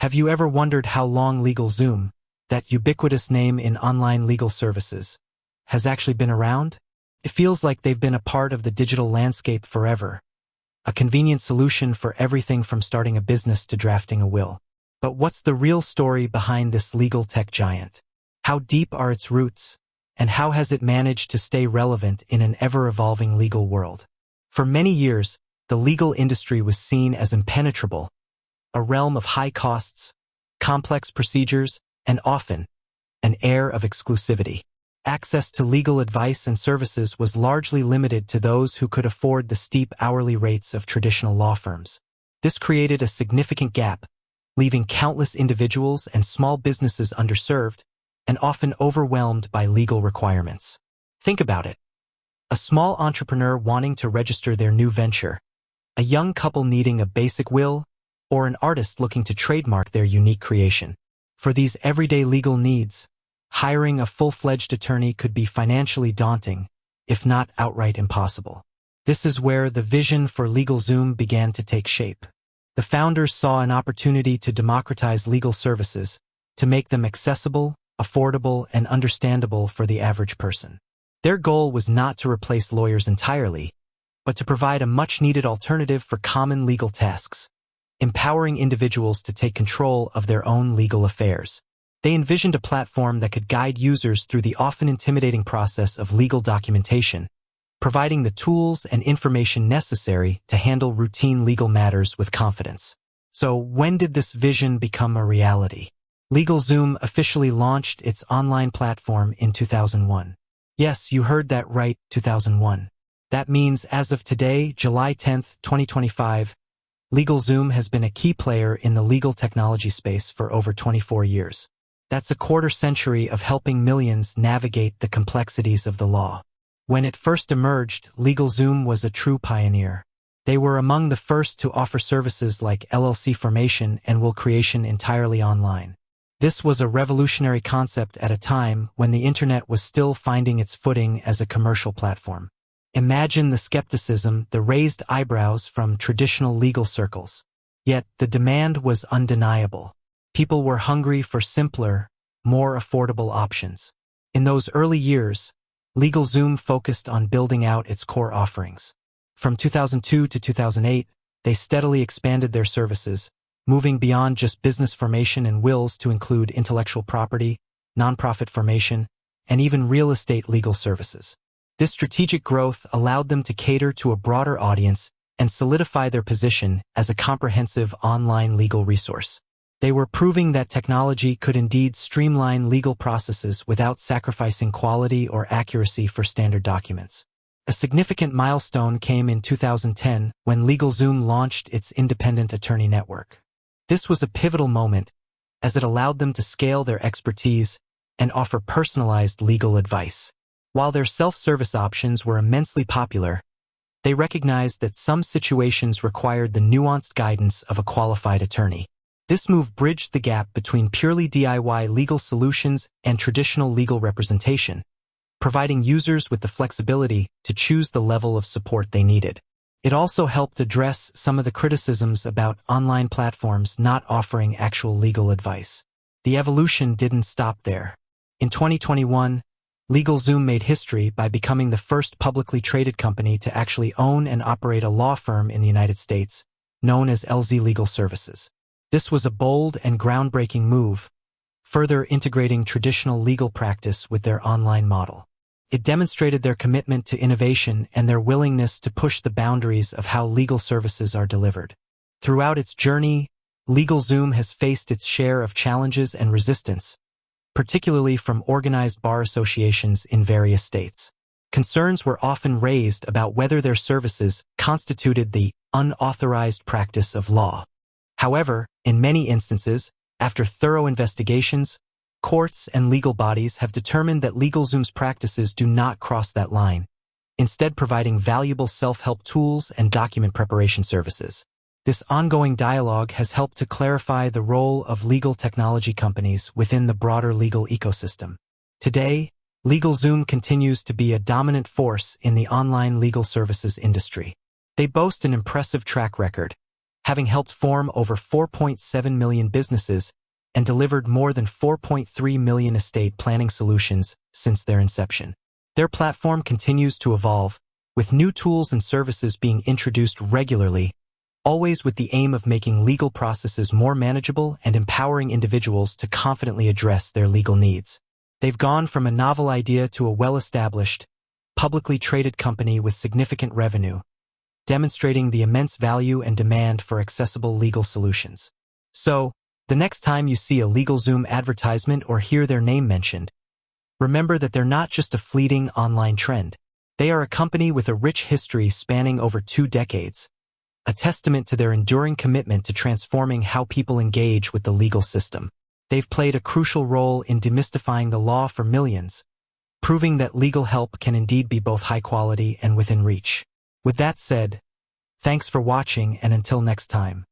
Have you ever wondered how long LegalZoom, that ubiquitous name in online legal services, has actually been around? It feels like they've been a part of the digital landscape forever, a convenient solution for everything from starting a business to drafting a will. But what's the real story behind this legal tech giant? How deep are its roots, and how has it managed to stay relevant in an ever-evolving legal world? For many years, the legal industry was seen as impenetrable, a realm of high costs, complex procedures, and often an air of exclusivity. Access to legal advice and services was largely limited to those who could afford the steep hourly rates of traditional law firms. This created a significant gap, leaving countless individuals and small businesses underserved and often overwhelmed by legal requirements. Think about it. A small entrepreneur wanting to register their new venture, a young couple needing a basic will, or an artist looking to trademark their unique creation. For these everyday legal needs, hiring a full-fledged attorney could be financially daunting, if not outright impossible. This is where the vision for LegalZoom began to take shape. The founders saw an opportunity to democratize legal services, to make them accessible, affordable, and understandable for the average person. Their goal was not to replace lawyers entirely, but to provide a much-needed alternative for common legal tasks, empowering individuals to take control of their own legal affairs. They envisioned a platform that could guide users through the often intimidating process of legal documentation, providing the tools and information necessary to handle routine legal matters with confidence. So, when did this vision become a reality? LegalZoom officially launched its online platform in 2001. Yes, you heard that right, 2001. That means as of today, July 10, 2025, LegalZoom has been a key player in the legal technology space for over 24 years. That's a quarter century of helping millions navigate the complexities of the law. When it first emerged, LegalZoom was a true pioneer. They were among the first to offer services like LLC formation and will creation entirely online. This was a revolutionary concept at a time when the internet was still finding its footing as a commercial platform. Imagine the skepticism, the raised eyebrows from traditional legal circles. Yet the demand was undeniable. People were hungry for simpler, more affordable options. In those early years, LegalZoom focused on building out its core offerings. From 2002 to 2008, they steadily expanded their services, moving beyond just business formation and wills to include intellectual property, nonprofit formation, and even real estate legal services. This strategic growth allowed them to cater to a broader audience and solidify their position as a comprehensive online legal resource. They were proving that technology could indeed streamline legal processes without sacrificing quality or accuracy for standard documents. A significant milestone came in 2010 when LegalZoom launched its independent attorney network. This was a pivotal moment, as it allowed them to scale their expertise and offer personalized legal advice. While their self-service options were immensely popular, they recognized that some situations required the nuanced guidance of a qualified attorney. This move bridged the gap between purely DIY legal solutions and traditional legal representation, providing users with the flexibility to choose the level of support they needed. It also helped address some of the criticisms about online platforms not offering actual legal advice. The evolution didn't stop there. In 2021, LegalZoom made history by becoming the first publicly traded company to actually own and operate a law firm in the United States, known as LZ Legal Services. This was a bold and groundbreaking move, further integrating traditional legal practice with their online model. It demonstrated their commitment to innovation and their willingness to push the boundaries of how legal services are delivered. Throughout its journey, LegalZoom has faced its share of challenges and resistance, particularly from organized bar associations in various states. Concerns were often raised about whether their services constituted the unauthorized practice of law. However, in many instances, after thorough investigations, courts and legal bodies have determined that LegalZoom's practices do not cross that line, instead providing valuable self-help tools and document preparation services. This ongoing dialogue has helped to clarify the role of legal technology companies within the broader legal ecosystem. Today, LegalZoom continues to be a dominant force in the online legal services industry. They boast an impressive track record, having helped form over 4.7 million businesses and delivered more than 4.3 million estate planning solutions since their inception. Their platform continues to evolve, with new tools and services being introduced regularly, always with the aim of making legal processes more manageable and empowering individuals to confidently address their legal needs. They've gone from a novel idea to a well-established, publicly traded company with significant revenue, demonstrating the immense value and demand for accessible legal solutions. So, the next time you see a LegalZoom advertisement or hear their name mentioned, remember that they're not just a fleeting online trend. They are a company with a rich history spanning over 2 decades, a testament to their enduring commitment to transforming how people engage with the legal system. They've played a crucial role in demystifying the law for millions, proving that legal help can indeed be both high quality and within reach. With that said, thanks for watching, and until next time.